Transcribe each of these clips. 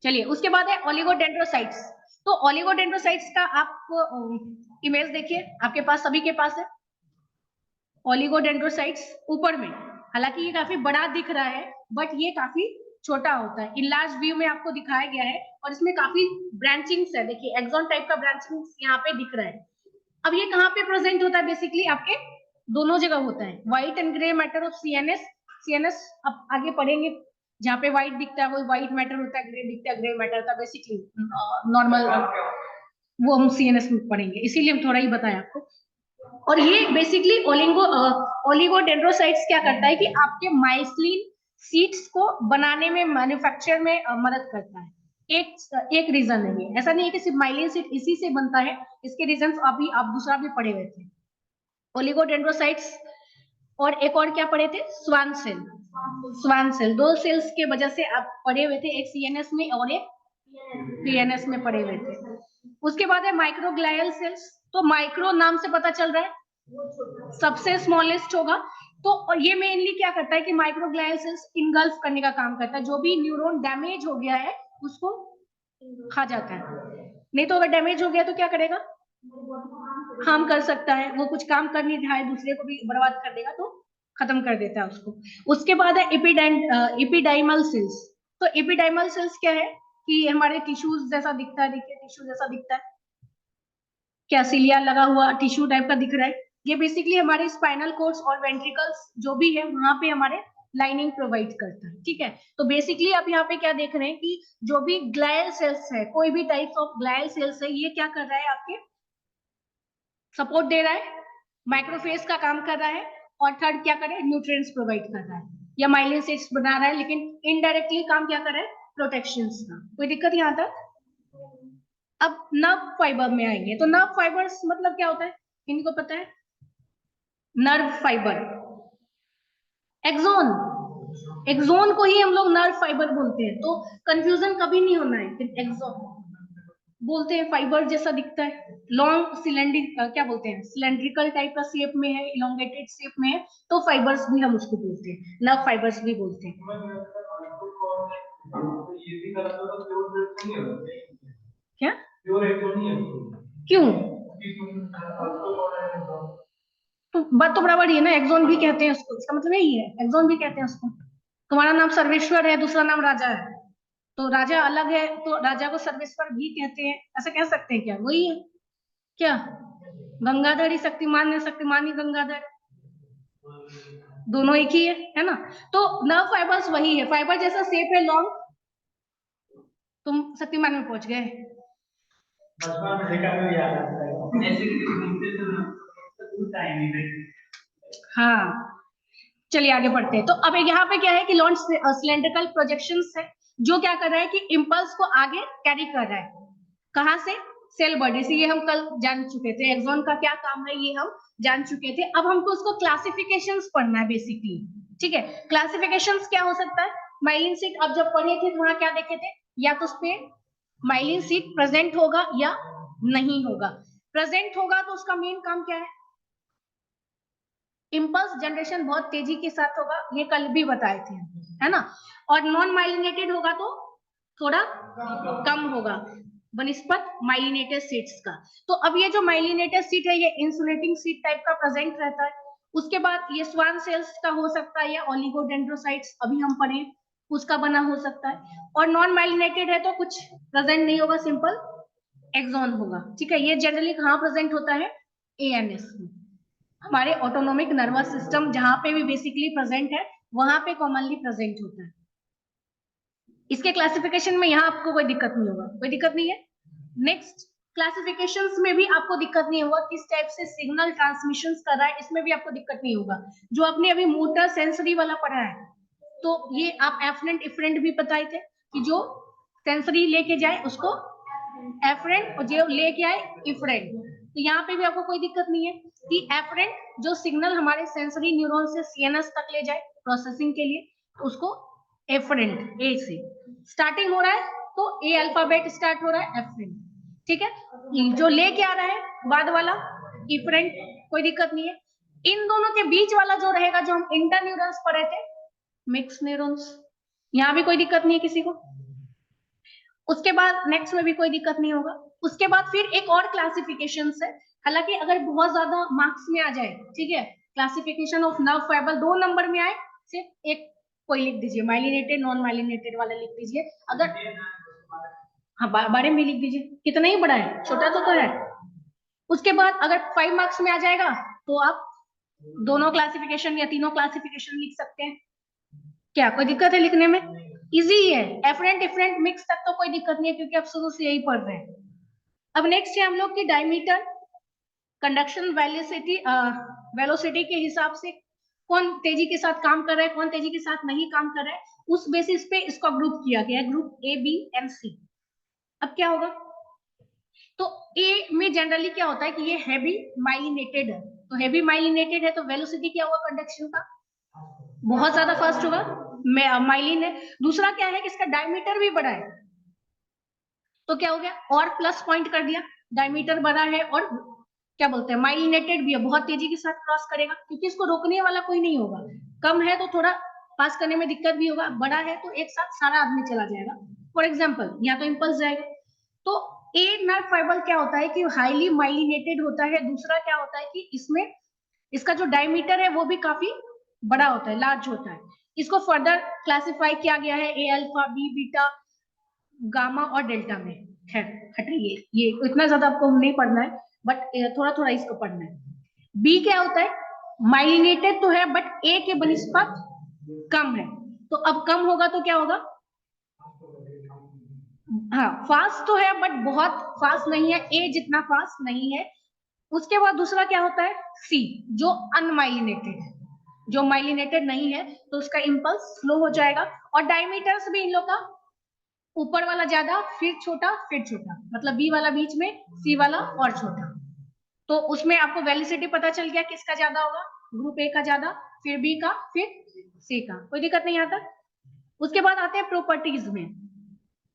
चलिए उसके बाद है ओलिगोडेंड्रोसाइट्स। तो ओलिगोडेंड्रोसाइट्स का आप इमेज देखिए, आपके पास सभी के पास है ओलिगोडेंड्रोसाइट्स ऊपर में। हालांकि ये काफी बड़ा दिख रहा है बट ये काफी छोटा होता है। इन लार्ज व्यू में आपको दिखाया गया है और इसमें काफी ब्रांचिंग्स है। देखिए एक्सॉन टाइप का ब्रांचिंग्स यहाँ पे दिख रहा है। अब ये कहाँ पे प्रेजेंट होता है? बेसिकली आपके दोनों जगह होता है, white and grey matter of CNS. CNS अब आगे पढ़ेंगे, जहाँ पे व्हाइट दिखता है वो व्हाइट मैटर होता है, ग्रे दिखता है ग्रे मैटर का बेसिकली नॉर्मल, वो हम सीएनएस में पढ़ेंगे, इसीलिए हम थोड़ा ही बताया आपको। और ये बेसिकली ओलिगोडेंड्रोसाइट्स क्या करता है कि आपके माइसिलिन सीड्स को बनाने में, मैन्युफैक्चर में मदद करता है। एक रीजन है ये, ऐसा नहीं है कि सिर्फ माइलिन सीड इसी से बनता है, इसके रीजन अभी आप दूसरा भी पढ़े हुए थे ओलिगोडेंड्रोसाइट्स। और एक और क्या पढ़े थे? Schwann cell. स्वान सेल, दो सेल्स के वजह से आप पढ़े हुए थे, एक सीएनएस में और एक पीएनएस में पढ़े हुए थे। उसके बाद है माइक्रोग्लाइल सेल्स। तो माइक्रो नाम से पता चल रहा है सबसे स्मॉलेस्ट होगा। तो और ये मेनली क्या करता है कि माइक्रोग्लाइल सेल्स इनगल्फ करने का काम करता है। जो भी न्यूरॉन डैमेज हो गया है उसको खा जाता है। नहीं तो अगर डैमेज हो गया तो क्या करेगा? हार्म कर सकता है, वो कुछ काम कर नहीं रहा है, दूसरे को भी बर्बाद कर देगा, तो खत्म कर देता है उसको। उसके बाद है एपिडाइमल सेल्स। तो एपिडाइमल सेल्स क्या है कि हमारे टिश्यूज जैसा दिखता है। देखिए टिश्यू जैसा दिखता है, क्या सिलिया लगा हुआ टिश्यू टाइप का दिख रहा है। ये बेसिकली हमारे स्पाइनल कोर्ड्स और वेंट्रिकल्स जो भी है वहां पे हमारे लाइनिंग प्रोवाइड करता है। ठीक है, तो बेसिकली आप यहाँ पे क्या देख रहे हैं कि जो भी ग्लायल सेल्स है, कोई भी टाइप ऑफ ग्लायल सेल्स है, ये क्या कर रहा है? आपके सपोर्ट दे रहा है, माइक्रोफेज का काम कर रहा है, और थर्ड क्या कर रहा है? न्यूट्रिएंट्स प्रोवाइड कर रहा है, या माइलिन सीड्स बना रहा है, लेकिन इनडायरेक्टली काम क्या कर रहा है? प्रोटेक्शन का। कोई दिक्कत यहाँ तक? अब नर्व फाइबर में आएंगे, तो नर्व फाइबर्स मतलब क्या होता है? इनको पता है? नर्व फाइबर, एक्सोन, एक्सोन को ही हम लोग नर्व फाइबर बोलते हैं, तो कंफ्यूजन कभी नहीं होना है। एक्सोन बोलते हैं, फाइबर जैसा दिखता है, लॉन्ग सिलेंड्रिक, क्या बोलते हैं, सिलेंड्रिकल टाइप का शेप में है, इलोंगेटेड शेप में है, तो फाइबर्स भी हम उसको बोलते हैं, नर्व फाइबर्स भी बोलते हैं। क्या? क्यों? तो बात तो बराबर ही है ना, एक्सोन भी कहते हैं उसको, इसका मतलब यही है, एक्सोन भी कहते हैं उसको। तुम्हारा नाम सर्वेश्वर है, दूसरा नाम राजा है, तो राजा अलग है तो राजा को सर्वेश्वर भी कहते हैं, ऐसा कह सकते हैं क्या? वही है क्या? गंगाधर ही शक्तिमान है, शक्तिमान ही गंगाधर, दोनों एक ही है ना? तो नर्व फाइबर्स वही है, फाइबर जैसा शेप है, लॉन्ग। तुम शक्तिमान में पहुंच गए। बचपन में देखा भी याद आता है ऐसे घूमते थे ना, तो टाइम ही नहीं। हाँ, चलिए आगे बढ़ते हैं। तो अब यहाँ पे क्या है कि लॉन्च सिलेंड्रिकल प्रोजेक्शंस है, जो क्या कर रहा है कि इंपल्स को आगे कैरी कर रहा है। कहां से? सेल बॉडी से। ये हम कल जान चुके थे, एक्सॉन का क्या काम है ये हम जान चुके थे। अब हमको उसको क्लासिफिकेशंस पढ़ना है बेसिकली। ठीक है, क्लासिफिकेशंस क्या हो सकता है? माइलिन सीट अब जब पढ़े थे तो वहां क्या देखे थे? या तो उसपे माइलिन सीट प्रेजेंट होगा या नहीं होगा। प्रेजेंट होगा तो उसका मेन काम क्या है? इम्पल्स जनरेशन बहुत तेजी के साथ होगा, ये कल भी बताए थे, है ना? और नॉन माइलिनेटेड होगा तो थोड़ा कम होगा बनिस्पत माइलिनेटेड सीट्स का। तो अब ये जो माइलिनेटेड सीट है ये इंसुलेटिंग सीट टाइप का प्रेजेंट रहता है। उसके बाद ये स्वान सेल्स का हो सकता है, या ओलिगोडेंड्रोसाइट्स अभी हम पढ़े उसका बना हो सकता है। और नॉन माइलिनेटेड है तो कुछ प्रेजेंट नहीं होगा, सिंपल एक्सॉन होगा। ठीक है, ये जनरली कहाँ प्रेजेंट होता है? एएनएस में, हमारे ऑटोनोमिक नर्वस सिस्टम जहां पे भी बेसिकली प्रेजेंट है वहां पे कॉमनली प्रेजेंट होता है। इसके क्लासिफिकेशन में यहाँ आपको कोई दिक्कत नहीं होगा, कोई दिक्कत नहीं है। नेक्स्ट, क्लासिफिकेशंस में भी आपको दिक्कत नहीं होगा, किस टाइप से सिग्नल ट्रांसमिशन कर रहा है इसमें भी आपको दिक्कत नहीं होगा। जो आपने अभी मोटर सेंसरी वाला पढ़ा है, तो ये आप एफरेंट इफरेंट भी बताए थे कि जो सेंसरी लेके जाए उसको एफरेंट, और जो लेके आए इफरेंट। तो यहाँ पे भी आपको कोई दिक्कत नहीं है कि एफरेंट जो सिग्नल हमारे सेंसरी न्यूरॉन से सीएनएस तक ले जाए प्रोसेसिंग के लिए, तो उसको एफरेंट, ए से स्टार्टिंग हो रहा है तो ए अल्फाबेट स्टार्ट हो रहा है, एफरेंट। ठीक है, जो लेके आ रहा है बाद वाला इफरेंट, कोई दिक्कत नहीं है। इन दोनों के बीच वाला जो रहेगा, जो हम इंटर न्यूरॉन्स पढ़े थे, मिक्स न्यूरॉन्स, यहाँ भी कोई दिक्कत नहीं है किसी को। उसके बाद नेक्स्ट में भी कोई दिक्कत नहीं होगा। उसके बाद फिर एक और क्लासिफिकेशन है, हालांकि अगर बहुत ज्यादा मार्क्स में आ जाए, ठीक है, classification of nerve fibre 2 number में आए, सिर्फ एक कोई लिख दीजिए, माइलिनेटेड नॉन माइलिनेटेड वाला लिख दीजिए। अगर हाँ बारे में लिख दीजिए, कितना ही बड़ा है, छोटा तो है। उसके बाद अगर 5 मार्क्स में आ जाएगा तो आप दोनों क्लासिफिकेशन या तीनों क्लासिफिकेशन लिख सकते हैं। क्या कोई दिक्कत है लिखने में? इजी है, एफरेंट डिफरेंट मिक्स तक तो कोई दिक्कत नहीं है, क्योंकि आप शुरू से यही पढ़ रहे हैं। अब नेक्स्ट है हम लोग की डायमीटर, कंडक्शन वेलोसिटी, वेलोसिटी के हिसाब से कौन तेजी के साथ काम कर रहा है, कौन तेजी के साथ नहीं काम कर रहा है, उस बेसिस पे इसका ग्रुप किया गया है, ग्रुप ए, बी एंड सी। अब क्या होगा, तो ए में जनरली क्या होता है कि ये हैवी माइलिनेटेड है, तो हैवी माइलिनेटेड है तो वेलोसिटी क्या होगा कंडक्शन का, बहुत ज्यादा फास्ट होगा, माइलिन है। दूसरा क्या है कि इसका डायमीटर भी बड़ा है, तो क्या हो गया, और प्लस पॉइंट कर दिया, डायमीटर बड़ा है और क्या बोलते हैं माइलिनेटेड भी है, बहुत तेजी के साथ क्रॉस करेगा, क्योंकि इसको रोकने वाला कोई नहीं होगा। कम है तो थोड़ा पास करने में दिक्कत भी होगा, बड़ा है तो एक साथ सारा आदमी चला जाएगा। फॉर एग्जाम्पल यहाँ तो इम्पल्स जाएगा। तो ए नर्व फाइबर क्या होता है कि हाईली माइलिनेटेड होता है। दूसरा क्या होता है कि इसमें इसका जो डायमीटर है वो भी काफी बड़ा होता है, लार्ज होता है। इसको फर्दर क्लासिफाई किया गया है ए अल्फा, बी बीटा, गामा और डेल्टा में। खैर हटाइए, ये इतना ज्यादा आपको नहीं पढ़ना है, बट थोड़ा थोड़ा इसको पढ़ना है। बी क्या होता है, माइलिनेटेड तो है बट ए के बनिस्पत कम है, तो अब कम होगा तो क्या होगा, हाँ फास्ट तो है बट बहुत फास्ट नहीं है, ए जितना फास्ट नहीं है। उसके बाद दूसरा क्या होता है, सी, जो अनमाइलिनेटेड है, जो माइलिनेटेड नहीं है तो उसका इंपल्स स्लो हो जाएगा। और डायमीटर्स भी इन लोग का ऊपर वाला ज्यादा, फिर छोटा, फिर छोटा, मतलब बी वाला बीच में, सी वाला और छोटा। तो उसमें आपको वेलोसिटी पता चल गया किसका ज्यादा होगा, ग्रुप ए का ज्यादा, फिर बी का, फिर सी का, कोई दिक्कत नहीं आता। उसके बाद आते हैं प्रॉपर्टीज में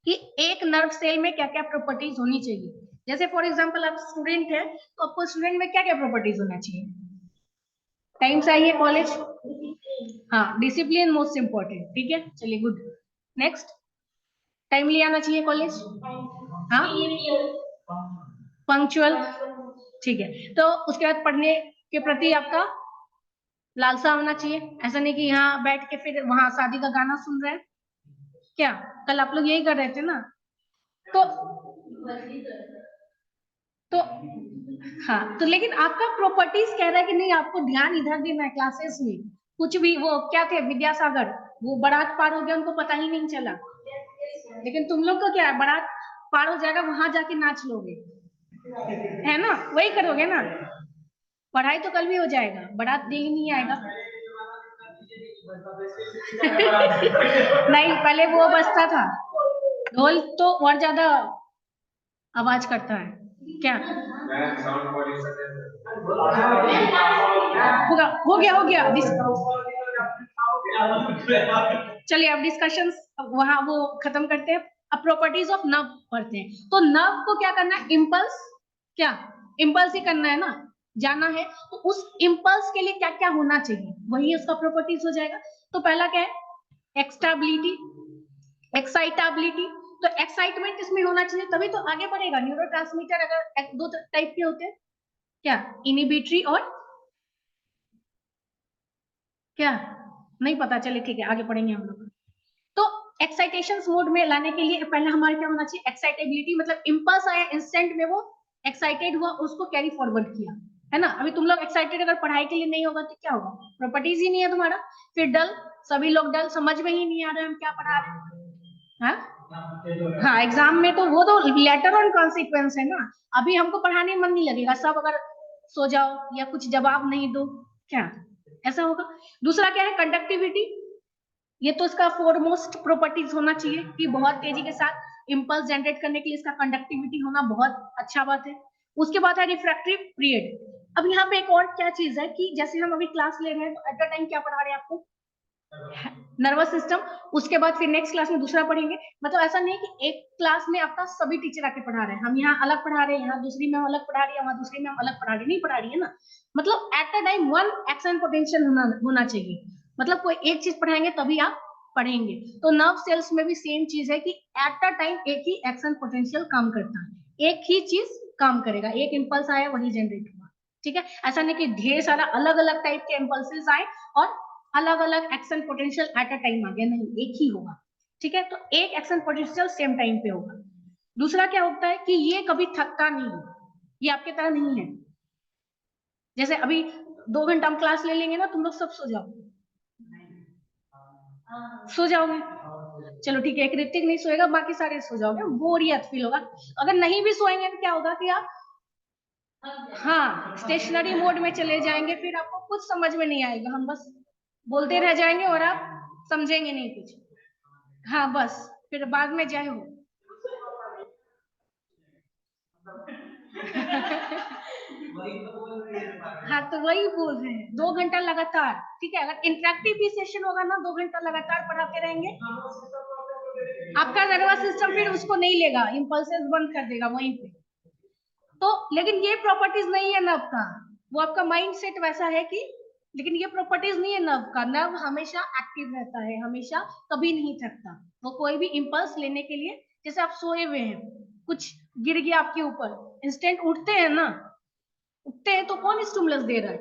कि एक नर्व सेल में क्या क्या प्रॉपर्टीज होनी चाहिए। जैसे फॉर एग्जांपल आप स्टूडेंट है तो आपको स्टूडेंट में क्या क्या प्रॉपर्टीज होना चाहिए, टाइम से आइए कॉलेज, हाँ डिसिप्लिन मोस्ट इंपॉर्टेंट, ठीक है चलिए गुड। नेक्स्ट, टाइमली आना चाहिए कॉलेज, हाँ पंक्चुअल, ठीक है। तो उसके बाद पढ़ने के प्रति आपका लालसा होना चाहिए, ऐसा नहीं कि यहाँ बैठ के फिर वहां शादी का गाना सुन रहे हैं। क्या कल आप लोग यही कर रहे थे ना, तो तो हाँ, तो लेकिन आपका प्रॉपर्टीज कह रहा है कि नहीं आपको ध्यान इधर देना है क्लासेस में। कुछ भी वो क्या थे विद्यासागर, वो बारात पार हो गया उनको पता ही नहीं चला, लेकिन तुम लोग को क्या है, बारात पार हो जाएगा वहां जाके नाच लोगे, है ना, वही करोगे ना। पढ़ाई तो कल भी हो जाएगा, बारात डेली नहीं आएगा। नहीं पहले वो बजता था, ढोल तो और ज्यादा आवाज करता है। क्या होगा, हो गया चलिए अब डिस्कशन वहां वो खत्म करते हैं। अब प्रॉपर्टीज ऑफ नर्व पढ़ते हैं। तो नर्व को क्या करना है, इम्पल्स, क्या इम्पल्स ही करना है ना, जाना है, तो उस इम्पल्स के लिए क्या क्या होना चाहिए वही उसका प्रॉपर्टीज हो जाएगा। तो पहला क्या है, एक्सटाबिलिटी, एक्साइटेबिलिटी। तो एक्साइटमेंट इसमें होना चाहिए तभी तो आगे बढ़ेगा। न्यूरोट्रांसमीटर अगर दो टाइप के होते हैं, क्या इनिबिटरी और क्या, नहीं पता, चले ठीक है आगे पढ़ेंगे हम लोग। तो एक्साइटेशन मोड में लाने के लिए पहले हमारे क्या होना चाहिए, एक्साइटेबिलिटी, मतलब इंपल्स आया इंस्टेंट में वो एक्साइटेड हुआ, उसको कैरी फॉरवर्ड किया, है ना। अभी तुम लोग एक्साइटेड अगर पढ़ाई के लिए नहीं होगा तो क्या होगा, प्रॉपर्टीज ही नहीं है तुम्हारा। फिर डल, सभी लोग डल, समझ में ही नहीं आ रहा है हम क्या पढ़ा रहे हैं, हाँ एग्जाम में तो वो तो लेटर ऑन कॉन्सिक्वेंस है ना। अभी हमको पढ़ाने में मन नहीं लगेगा, सब अगर सो जाओ या कुछ जवाब नहीं दो, क्या ऐसा होगा। दूसरा क्या है, कंडक्टिविटी, ये तो इसका फोरमोस्ट प्रॉपर्टीज होना चाहिए कि बहुत तेजी के साथ इंपल्स जनरेट करने के लिए इसका कंडक्टिविटी होना बहुत अच्छा बात है। उसके बाद है रिफ्रैक्टिव पीरियड। अब यहाँ पे एक और क्या चीज है कि जैसे हम अभी क्लास ले रहे हैं तो एट अ टाइम क्या पढ़ा रहे हैं आपको, नर्वस सिस्टम, उसके बाद फिर नेक्स्ट क्लास में दूसरा पढ़ेंगे। मतलब ऐसा नहीं कि एक क्लास में आपका सभी टीचर आके पढ़ा रहे हैं, हम यहाँ अलग पढ़ा रहे हैं, यहाँ दूसरी मैम अलग पढ़ा रही है, वहाँ दूसरी मैम अलग पढ़ा रही, नहीं पढ़ा रही है ना। मतलब eight a time one action potential होना चाहिए, मतलब कोई एक चीज पढ़ाएंगे तभी आप पढ़ेंगे। तो नर्व सेल्स में भी सेम चीज है कि एट अ टाइम एक ही एक्शन पोटेंशियल काम करता है, एक ही चीज काम करेगा, एक इंपल्स आया वही जनरेट हुआ, ठीक है। ऐसा नहीं कि ढेर सारा अलग अलग टाइप के इंपल्सेस आए और अलग अलग action potential at a time आ गया, नहीं, एक ही होगा, ठीक है। तो एक एक्शन पोटेंशियल सेम टाइम पे होगा। दूसरा क्या होता है कि ये कभी थकता नहीं है, ये आपके तरह नहीं है। जैसे अभी 2 घंटा हम क्लास ले लेंगे ना, तुम लोग सब सो जाओगे, सो जाओगे, चलो ठीक है, एक ऋतिक नहीं सोएगा, बाकी सारे सो जाओगे, बोरियत फील होगा। अगर नहीं भी सोएंगे तो क्या होगा कि आप हाँ स्टेशनरी मोड में चले जाएंगे, फिर आपको कुछ समझ में नहीं आएगा, हम बस बोलते रह जाएंगे और आप समझेंगे नहीं कुछ। हाँ बस फिर बाद में जय हो। हाँ तो वही बोल रहे हैं, 2 घंटा लगातार, ठीक है। अगर इंटरेक्टिव भी सेशन होगा ना, 2 घंटा लगातार पढ़ाते रहेंगे, आपका नर्वस सिस्टम फिर उसको नहीं लेगा, इम्पल्सेस बंद कर देगा वहीं पे। तो लेकिन ये प्रॉपर्टीज नहीं है नर्व का, वो आपका माइंड सेट वैसा है कि, लेकिन ये प्रॉपर्टीज नहीं है नर्व का। नर्व हमेशा एक्टिव रहता है, हमेशा कभी नहीं थकता। वो कोई भी इम्पल्स लेने के लिए, जैसे आप सोए हुए हैं, कुछ गिर गया आपके ऊपर, इंस्टेंट उठते हैं ना, उठते हैं तो कौन स्टिमुलस दे रहा है?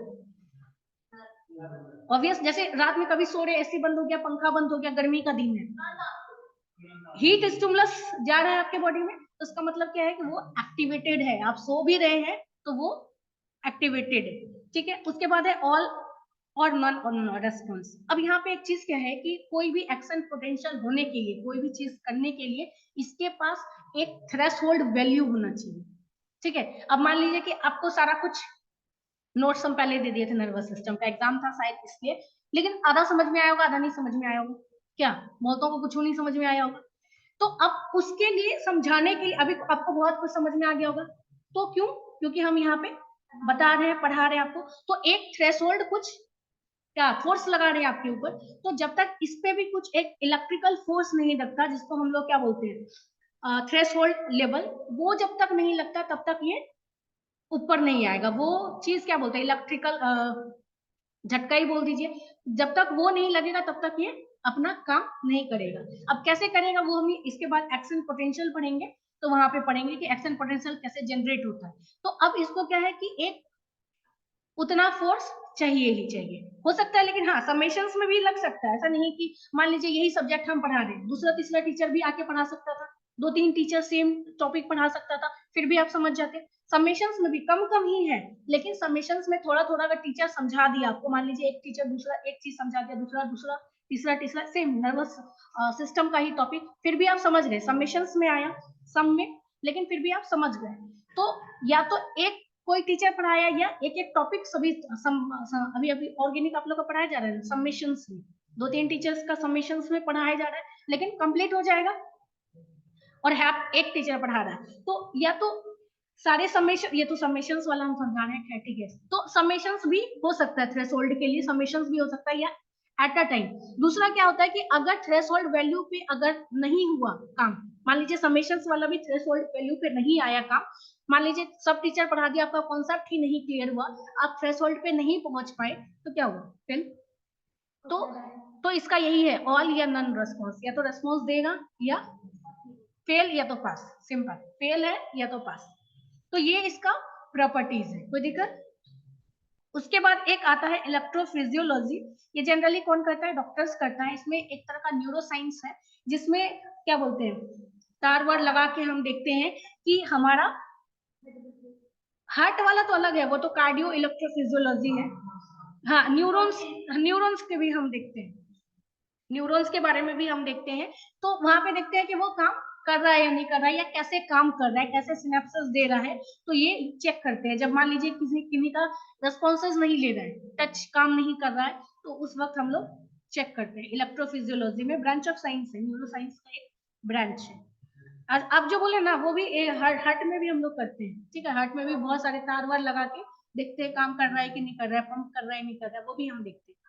ऑब्वियस, जैसे रात में कभी सो रहे, एसी बंद हो गया, पंखा बंद हो गया, गर्मी का दिन है, हीट स्टिमुलस जा रहा है आपके बॉडी में, तो उसका मतलब क्या है कि वो एक्टिवेटेड है। आप सो भी रहे हैं तो वो एक्टिवेटेड है, ठीक है। उसके बाद है ऑल और नॉन ऑन रेस्पॉन्स। अब यहाँ पे एक चीज क्या है कि कोई भी एक्शन पोटेंशियल होने के लिए, कोई भी चीज करने के लिए, इसके पास एक थ्रेशोल्ड वैल्यू होना चाहिए, ठीक है। अब मान लीजिए कि आपको सारा कुछ नोट्स हम पहले दे दिए थे, नर्वस सिस्टम का एग्जाम था शायद इसलिए, लेकिन आधा समझ में आया होगा, आधा नहीं समझ में आया होगा, क्या बहुतों को कुछ नहीं समझ में आया होगा। तो अब उसके लिए समझाने के लिए, अभी आपको बहुत कुछ समझ में आ गया होगा, तो क्यों? क्योंकि हम यहाँ पे बता रहे हैं, पढ़ा रहे हैं आपको, तो एक थ्रेशोल्ड कुछ क्या फोर्स लगा रहे हैं आपके ऊपर। तो जब तक इस पे भी कुछ एक इलेक्ट्रिकल फोर्स नहीं लगता, जिसको हम लोग क्या बोलते हैं थ्रेशोल्ड लेवल, वो जब तक नहीं लगता तब तक ये ऊपर नहीं आएगा। वो चीज क्या बोलते हैं, इलेक्ट्रिकल झटका ही बोल दीजिए। जब तक वो नहीं लगेगा तब तक ये अपना काम नहीं करेगा। अब कैसे करेगा वो हम इसके बाद एक्शन पोटेंशियल पढ़ेंगे, तो वहां पे पढ़ेंगे कि एक्शन पोटेंशियल कैसे जनरेट होता है। तो अब इसको क्या है कि एक उतना फोर्स चाहिए ही चाहिए, हो सकता है, लेकिन हाँ समेशंस में भी लग सकता है। ऐसा नहीं कि मान लीजिए यही सब्जेक्ट हम पढ़ा रहे हैं, दूसरा तीसरा टीचर भी आके पढ़ा सकता था, 2-3 टीचर सेम टॉपिक पढ़ा सकता था, फिर भी आप समझ जाते। समेशंस में भी कम कम ही है, लेकिन समेशंस में थोड़ा थोड़ा अगर टीचर समझा दिया आपको, मान लीजिए एक टीचर दूसरा एक चीज समझा दिया, दूसरा दूसरा, तीसरा तीसरा, सेम नर्वस सिस्टम का ही टॉपिक, फिर भी आप समझ गए, समेशंस में आया सम में, लेकिन फिर भी आप समझ गए। तो या तो एक कोई टीचर पढ़ाया या एक एक टॉपिक सभी अभी अभी ऑर्गेनिक आप लोग का पढ़ाया जा रहा है सबमिशंस में, 2-3 टीचर्स का सबमिशंस में पढ़ाया जा रहा है, लेकिन कंप्लीट हो जाएगा। और है एक टीचर पढ़ा रहा है, तो या तो सारे समेशन, ये तो समेशंस वाला हम समझा रहे हैं, ठीक है। तो समेशंस भी हो सकता है, थ्रेशोल्ड के लिए समेशंस भी हो सकता है, या एट अ टाइम। दूसरा क्या होता है कि अगर थ्रेशोल्ड वैल्यू पे अगर नहीं हुआ काम, मान लीजिए समेशंस वाला भी थ्रेशोल्ड वैल्यू पे नहीं आया काम, मान लीजिए सब टीचर पढ़ा दिया, आपका कॉन्सेप्ट ही नहीं क्लियर हुआ, आप थ्रेशोल्ड पे नहीं पहुंच पाए, तो क्या हुआ फिर? तो इसका यही है, ऑल या नन रेस्पॉन्स, या तो रेस्पॉन्स देगा या फेल या तो पास, सिंपल, फेल है या तो पास। तो ये इसका प्रॉपर्टीज है, कोई दिक्कत? उसके बाद एक आता है इलेक्ट्रोफिजियोलॉजी। ये जनरली कौन करता है? डॉक्टर्स करता है। इसमें एक तरह का न्यूरो साइंस है, जिसमें क्या बोलते हैं, तार वार लगा के हम देखते हैं कि हमारा हार्ट वाला तो अलग है, वो तो कार्डियो इलेक्ट्रोफिजियोलॉजी है। हाँ न्यूरॉन्स, न्यूरॉन्स के भी हम देखते हैं, न्यूरॉन्स के बारे में भी हम देखते हैं। तो वहां पे देखते हैं कि वो काम कर रहा है या नहीं कर रहा है, या कैसे काम कर रहा है, कैसे सिनेप्सिस दे रहा है, तो ये चेक करते हैं। जब मान लीजिए किसी किसी का रेस्पॉन्सेज नहीं ले रहा है, टच काम नहीं कर रहा है, तो उस वक्त हम लोग चेक करते हैं। इलेक्ट्रोफिजियोलॉजी में ब्रांच ऑफ साइंस है, न्यूरो साइंस का एक ब्रांच है। आप जो बोले ना, वो भी हार्ट में भी हम लोग करते हैं, ठीक है। हार्ट में भी बहुत सारे तार वार लगा के देखते हैं काम कर रहा है कि नहीं कर रहा है, पंप कर रहा है नहीं कर रहा है, वो भी हम देखते हैं।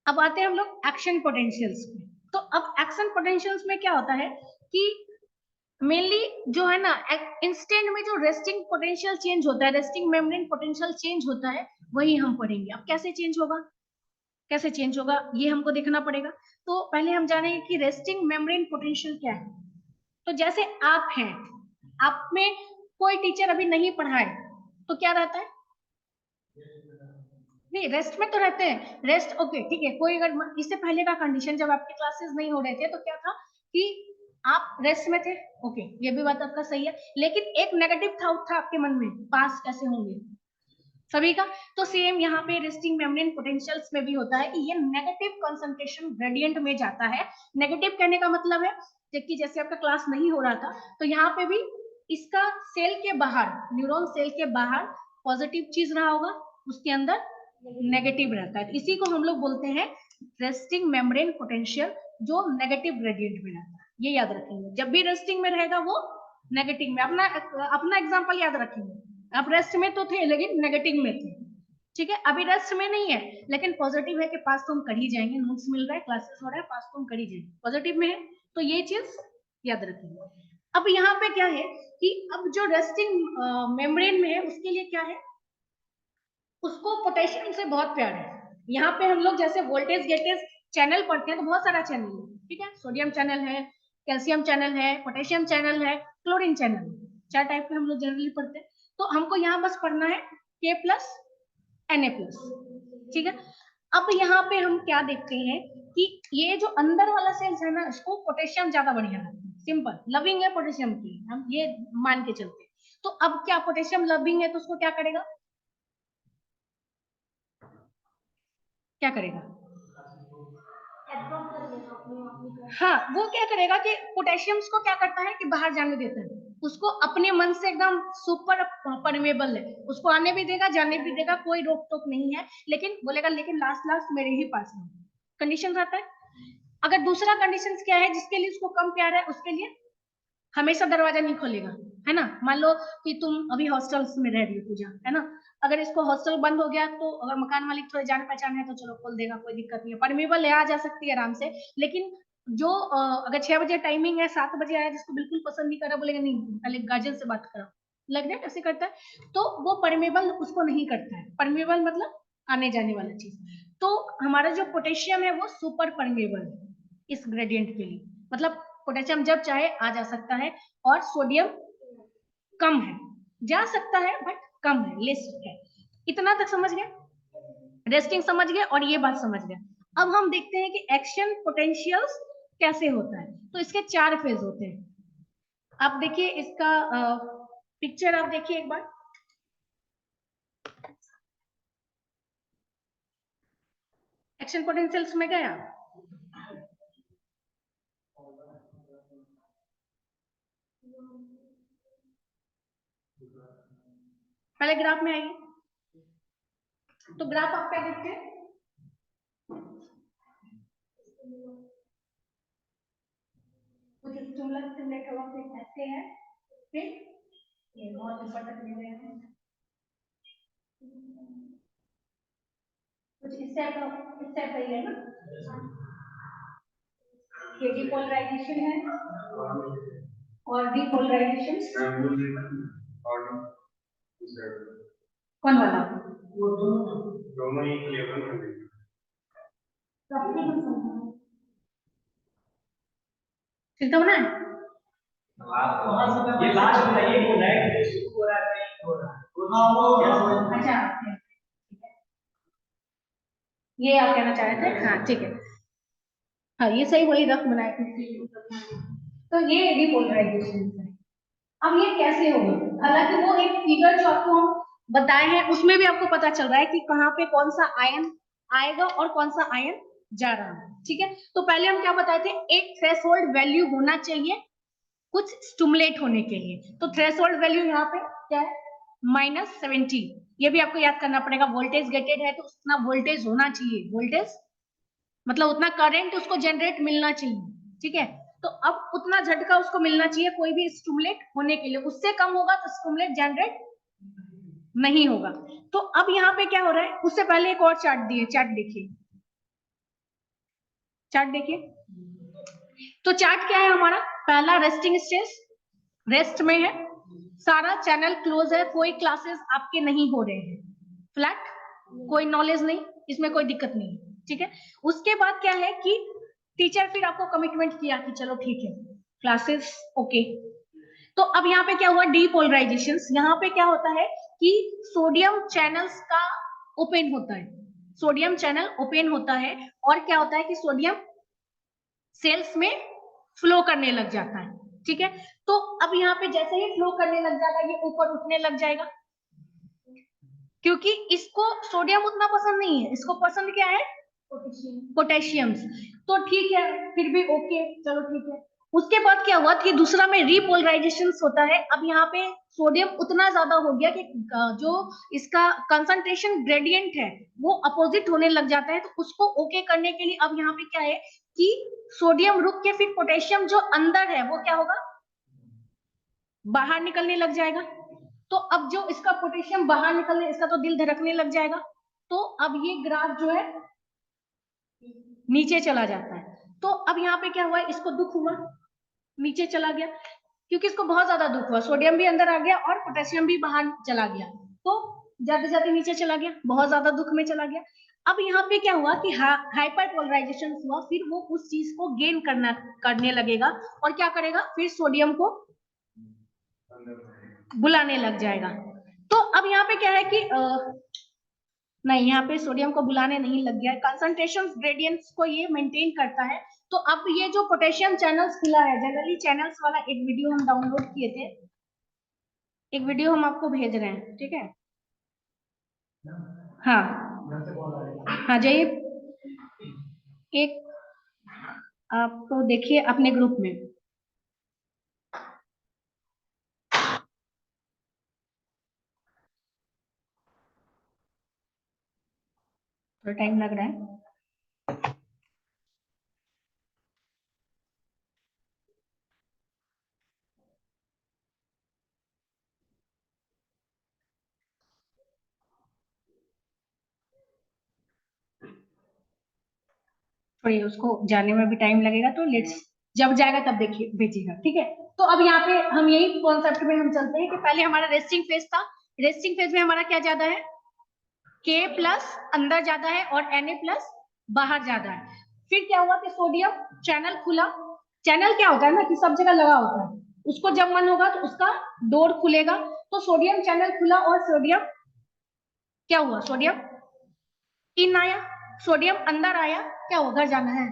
अब आते हैं हम लोग एक्शन पोटेंशियल्स में। तो अब एक्शन पोटेंशियल्स में क्या होता है कि मेनली जो है ना, इंस्टेंट में जो रेस्टिंग पोटेंशियल चेंज होता है, रेस्टिंग मेम्ब्रेन पोटेंशियल चेंज होता है, वही हम पढ़ेंगे। अब कैसे चेंज होगा? कैसे चेंज होगा ये हमको देखना पड़ेगा। तो पहले हम जानेंगे कि रेस्टिंग मेम्ब्रेन पोटेंशियल क्या है। तो जैसे आप हैं, आप में कोई टीचर अभी नहीं पढ़ाए तो क्या रहता है, नहीं रेस्ट में तो रहते हैं, रेस्ट ओके ठीक है। कोई अगर इससे पहले का कंडीशन जब आपके क्लासेस नहीं हो रहे थे तो क्या था कि आप रेस्ट में थे, ओके ये भी बात आपका सही है, लेकिन एक नेगेटिव थॉट था आपके मन में, पास कैसे होंगे सभी का। तो सेम यहाँ पे रेस्टिंग मेम्ब्रेन पोटेंशियल्स में भी होता है कि ये नेगेटिव कंसंट्रेशन ग्रेडियंट में जाता है। नेगेटिव कहने का मतलब है कि जैसे आपका क्लास नहीं हो रहा था तो यहाँ पे भी इसका सेल के बाहर, न्यूरॉन सेल के बाहर पॉजिटिव चीज रहा होगा, उसके अंदर नेगेटिव रहता है। इसी को हम लोग बोलते हैं रेस्टिंग मेम्ब्रेन पोटेंशियल, जो नेगेटिव ग्रेडियंट में रहता है। ये याद रखेंगे, जब भी रेस्टिंग में रहेगा वो नेगेटिव में। अपना एग्जांपल याद रखेंगे, आप रेस्ट में तो थे लेकिन नेगेटिव में थे, ठीक है। अभी रेस्ट में नहीं है लेकिन पॉजिटिव है कि पास तो हम कर ही जाएंगे, नोट्स मिल रहा है, क्लासेस हो रहा है, पास तो हम कर ही जाएंगे, पॉजिटिव में है। तो ये चीज याद रखेंगे। अब यहाँ पे क्या है कि अब जो रेस्टिंग मेम्ब्रेन में है उसके लिए क्या है, उसको पोटेशियम से बहुत प्यार है। यहाँ पे हम लोग जैसे वोल्टेज गेटेज चैनल पढ़ते हैं तो बहुत सारा चैनल है, ठीक है, सोडियम चैनल है, कैल्शियम चैनल है, पोटेशियम चैनल है, क्लोरीन चैनल, 4 टाइप के हम लोग जनरली पढ़ते हैं। तो हमको यहाँ बस पढ़ना है K प्लस Na प्लस, ठीक है। अब यहाँ पे हम क्या देखते हैं कि ये जो अंदर वाला सेल्स है ना, इसको पोटेशियम ज्यादा बढ़िया लगता है, सिंपल लविंग है पोटेशियम की, हम ये मान के चलते हैं। तो अब क्या पोटेशियम लविंग है तो उसको क्या करेगा, क्या करेगा, हाँ वो क्या करेगा कि पोटेशियम को क्या करता है कि बाहर जाने देता है, उसको अपने मन से एकदम सुपर परमेबल है, उसको आने भी देगा जाने भी देगा, कोई रोक टोक नहीं है, लेकिन बोलेगा लेकिन लास्ट लास्ट मेरे ही पास में कंडीशन रहता है। अगर दूसरा कंडीशन क्या है जिसके लिए उसको कम प्यार है, उसके लिए हमेशा दरवाजा नहीं खोलेगा, है ना। मान लो कि तुम अभी हॉस्टल्स में रह रही हो पूजा, है ना, अगर इसको हॉस्टल बंद हो गया तो अगर मकान मालिक थोड़े जान पहचान है तो चलो खोल देगा, कोई दिक्कत नहीं है, परमेबल है, आ जा सकती है आराम से। लेकिन जो अगर 6 बजे टाइमिंग है, 7 बजे आया, जिसको बिल्कुल पसंद नहीं कर रहा, बोलेगा नहीं पहले गार्जियन से बात करो, लग रहा है ऐसे करता है, तो वो परमेबल उसको नहीं करता है। परमेबल मतलब आने जाने वाला चीज। तो हमारा जो पोटेशियम है वो सुपर परमेबल है इस ग्रेडियंट के लिए, मतलब पोटेशियम जब चाहे आ जा सकता है, और सोडियम कम है, जा सकता है बट कम है, लेस है। इतना तक समझ गए, रेस्टिंग समझ गए और ये बात समझ गए। अब हम देखते हैं कि एक्शन पोटेंशियल्स कैसे होता है। तो इसके 4 फेज होते हैं। आप देखिए इसका पिक्चर आप देखिए एक बार, एक्शन पोटेंशियल्स में गए आप, पहले ग्राफ में आइए। तो ग्राफ आप क्या देखते हैं, कुछ स्टिमुलस स्टिमुलेट होगा, फिर ऐसे है, फिर ये बहुत ऊपर तक ले गए हैं, कुछ इस टाइप का ही है ना, ये डिपोलराइजेशन है और डिपोलराइजेशन कौन वाला, वो दोनों ही लेवल में सीधा होना है। ये लास्ट में ये बोल रहा है कि शुरू हो रहा है नहीं हो रहा है, अच्छा ये आप कहना चाह रहे थे, हाँ ठीक है, हाँ ये सही बोली, रफ बनाए थे। तो ये डिपोलराइजेशन है। अब ये कैसे होगा, हालांकि वो एक फिगर जो आपको हम बताए हैं उसमें भी आपको पता चल रहा है कि कहाँ पे कौन सा आयन आएगा और कौन सा आयन जा रहा है, ठीक है। तो पहले हम क्या बताए थे, एक थ्रेशोल्ड वैल्यू होना चाहिए कुछ स्टिमुलेट होने के लिए। तो थ्रेशोल्ड वैल्यू यहाँ पे क्या है, -70। ये भी आपको याद करना पड़ेगा, वोल्टेज गेटेड है तो उतना वोल्टेज होना चाहिए, वोल्टेज मतलब उतना करंट उसको जनरेट मिलना चाहिए, ठीक है। तो अब उतना झटका उसको मिलना चाहिए कोई भी स्टिमुलेट होने के लिए, उससे कम होगा तो स्टिमुलेट जनरेट नहीं होगा। तो अब यहाँ पे क्या हो रहा है, उससे पहले एक और चार्ट दिए, चार्ट देखिए, चार्ट देखिए। तो चार्ट क्या है हमारा, पहला रेस्टिंग स्टेज, रेस्ट में है, सारा चैनल क्लोज है, कोई क्लासेस आपके नहीं हो रहे हैं, फ्लैट, कोई नॉलेज नहीं, इसमें कोई दिक्कत नहीं, ठीक है। उसके बाद क्या है कि टीचर फिर आपको कमिटमेंट किया कि चलो ठीक है क्लासेस ओके। तो अब यहाँ पे क्या हुआ, डीपोलराइजेशन। यहाँ पे क्या होता है कि सोडियम चैनल्स का ओपन होता है, सोडियम चैनल ओपन होता है और क्या होता है कि सोडियम सेल्स में फ्लो करने लग जाता है, ठीक है। तो अब यहाँ पे जैसे ही फ्लो करने लग जाएगा ये ऊपर उठने लग जाएगा, क्योंकि इसको सोडियम उतना पसंद नहीं है, इसको पसंद क्या है, पोटेशियम। तो ठीक है फिर भी ओके, चलो ठीक है। उसके बाद क्या हुआ कि दूसरा में रीपोलराइजेशन होता है। अब यहाँ पे सोडियम उतना ज्यादा हो गया कि जो इसका कंसंट्रेशन ग्रेडियंट है वो अपोजिट होने लग जाता है। तो उसको ओके करने के लिए अब यहाँ पे क्या है कि सोडियम रुक के फिर पोटेशियम जो अंदर है वो क्या होगा, बाहर निकलने लग जाएगा। तो अब जो इसका पोटेशियम बाहर निकलने, इसका तो दिल धड़कने लग जाएगा। तो अब ये ग्राफ जो है नीचे चला जाता है। तो अब यहाँ पे क्या हुआ, इसको दुख हुआ, नीचे चला गया, क्योंकि इसको बहुत ज्यादा दुख हुआ, सोडियम भी अंदर आ गया और पोटेशियम भी बाहर चला गया। तो जाते जाते नीचे चला गया, बहुत ज्यादा दुख में चला गया। अब यहाँ पे क्या हुआ कि हाइपर पोलराइजेशन हुआ, फिर वो उस चीज को गेन करने लगेगा और क्या करेगा, फिर सोडियम को बुलाने लग जाएगा। तो अब यहाँ पे क्या है कि नहीं, यहाँ पे सोडियम को बुलाने नहीं लग गया, कंसंट्रेशन ग्रेडियंट्स को ये मेंटेन करता है। तो अब ये जो पोटेशियम चैनल्स खुला है, जनरली चैनल्स वाला एक वीडियो हम डाउनलोड किए थे, एक वीडियो हम आपको भेज रहे हैं, ठीक है। हाँ हाँ जाइए, एक आपको देखिए अपने ग्रुप में। थोड़ा टाइम लग रहा है। थोड़ी उसको जाने में भी टाइम लगेगा, तो लेट्स, जब जाएगा तब देखिए भेजिएगा, ठीक है। तो अब यहाँ पे हम यही कॉन्सेप्ट में हम चलते हैं कि पहले हमारा रेस्टिंग फेज था, रेस्टिंग फेज में हमारा क्या ज्यादा है, के प्लस अंदर ज्यादा है और Na प्लस बाहर ज्यादा है। फिर क्या हुआ कि सोडियम चैनल खुला, चैनल क्या होता है ना कि सब जगह लगा होता है, उसको जब मन होगा तो उसका डोर खुलेगा। तो सोडियम चैनल खुला और सोडियम क्या हुआ, सोडियम इन आया, सोडियम अंदर आया, क्या हुआ, घर जाना है,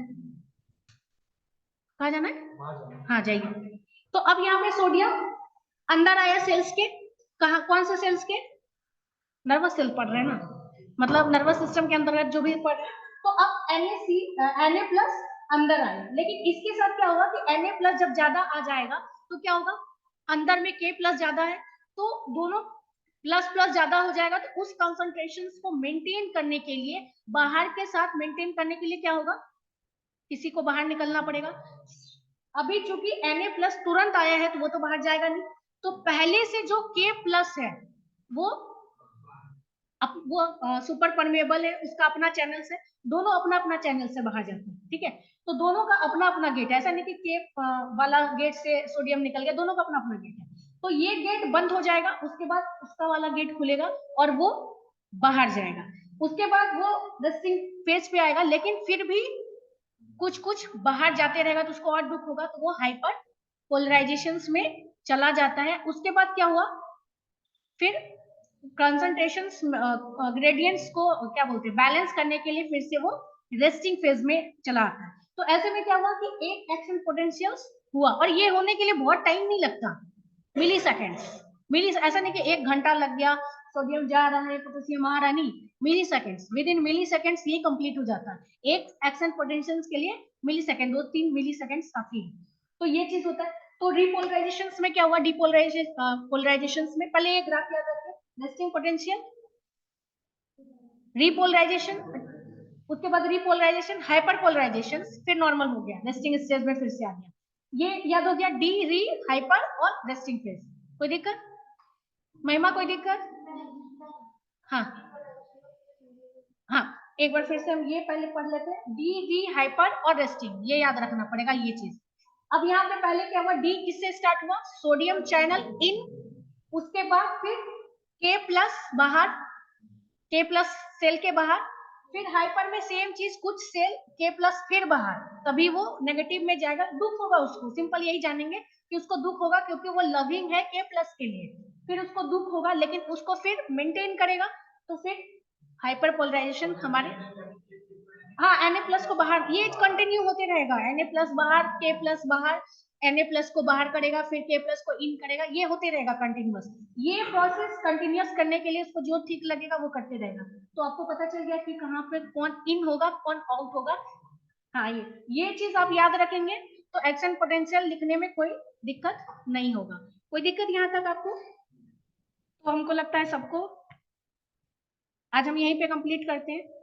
कहा जाना है, हाँ जाइए। तो अब यहाँ पे सोडियम अंदर आया सेल्स के, कहा, कौन से सेल्स के, नर्वस सेल पढ़ रहे हैं ना, मतलब नर्वस सिस्टम के अंतर्गत जो भी पढ़ रहे हैं। तो अब Na प्लस अंदर आया, लेकिन इसके साथ क्या होगा कि Na प्लस जब ज्यादा आ जाएगा तो क्या होगा, अंदर में K प्लस ज्यादा है, तो दोनों प्लस प्लस ज्यादा हो जाएगा। तो उस कंसंट्रेशन को मेंटेन करने के लिए, बाहर के साथ मेंटेन करने के लिए क्या होगा, किसी को बाहर निकलना पड़ेगा। अभी चूंकि Na प्लस तुरंत आया है तो वो तो बाहर जाएगा नहीं, तो पहले से जो K प्लस है वो सुपर परमेबल है, उसका अपना चैनल से, दोनों अपना अपना चैनल से बाहर जाते हैं, ठीक है। तो दोनों का अपना अपना गेट है, ऐसा नहीं कि के वाला गेट से सोडियम निकल गया, दोनों का अपना अपना गेट है। तो ये गेट बंद हो जाएगा, उसके बाद उसका वाला गेट खुलेगा और वो बाहर जाएगा। उसके बाद वो रेस्टिंग फेज पे आएगा, लेकिन फिर भी कुछ कुछ बाहर जाते रहेगा तो उसको और दुख होगा, तो वो हाइपर पोलराइजेशन में चला जाता है। उसके बाद क्या हुआ, फिर कंसंट्रेशन ग्रेडियंट्स को क्या बोलते हैं, बैलेंस करने के लिए फिर से वो रेस्टिंग फेज में चला आता है। तो ऐसे में क्या हुआ कि एक एक्शन पोटेंशियल्स हुआ, और ये होने के लिए बहुत टाइम नहीं लगता, मिली सेकेंड्स, ऐसा नहीं कि 1 घंटा लग गया, सोडियम जा रहा है पोटेशियम आ रहा है, नहीं, milliseconds, within milliseconds ये कंप्लीट हो जाता है। एक एक्शन पोटेंशियल्स के लिए मिली सेकेंड, 2-3 मिली सेकेंड्स काफी है। तो ये चीज होता है। तो रिपोलराइजेशन में क्या हुआ, पोलराइजेशन में पहले एक ग्राफ याद रखिए, रेस्टिंग पोटेंशियल, रिपोलराइजेशन, उसके बाद रिपोलराइजेशन, हाइपरपोलराइजेशन, फिर नॉर्मल हो गया, रेस्टिंग स्टेज में फिर से आ गया। ये याद हो गया, डी, री, हाइपर और रेस्टिंग फेज। कोई दिक्कत, महिमा कोई दिक्कत, हाँ हाँ, एक बार फिर से हम ये पहले पढ़ लेते हैं, डी, री, हाइपर और रेस्टिंग, ये याद रखना पड़ेगा ये चीज। अब यहाँ पे पहले क्या हुआ, डी किससे स्टार्ट हुआ, सोडियम चैनल इन, उसके बाद फिर के प्लस बाहर, के प्लस सेल के बाहर, फिर हाइपर में सेम चीज, कुछ सेल के प्लस फिर बाहर, तभी वो नेगेटिव में जाएगा, दुख होगा उसको, सिंपल यही जानेंगे कि उसको दुख होगा क्योंकि वो लविंग है के प्लस के लिए, फिर उसको दुख होगा, लेकिन उसको फिर मेंटेन करेगा, तो फिर हाइपर पोलराइजेशन हमारे, हाँ Na प्लस को बाहर, ये कंटिन्यू होते रहेगा, Na प्लस बाहर, के प्लस बाहर, Na प्लस को बाहर करेगा, फिर के प्लस को इन करेगा, ये होते रहेगा कंटिन्यूअस। ये प्रोसेस कंटिन्यूअस करने के लिए उसको जो ठीक लगेगा वो करते रहेगा। तो आपको पता चल गया कि कहाँ पे कौन इन होगा कौन आउट होगा। हाँ, ये चीज आप याद रखेंगे तो एक्शन पोटेंशियल लिखने में कोई दिक्कत नहीं होगा। कोई दिक्कत यहाँ तक आपको? तो हमको लगता है सबको आज हम यहीं पे कंप्लीट करते हैं।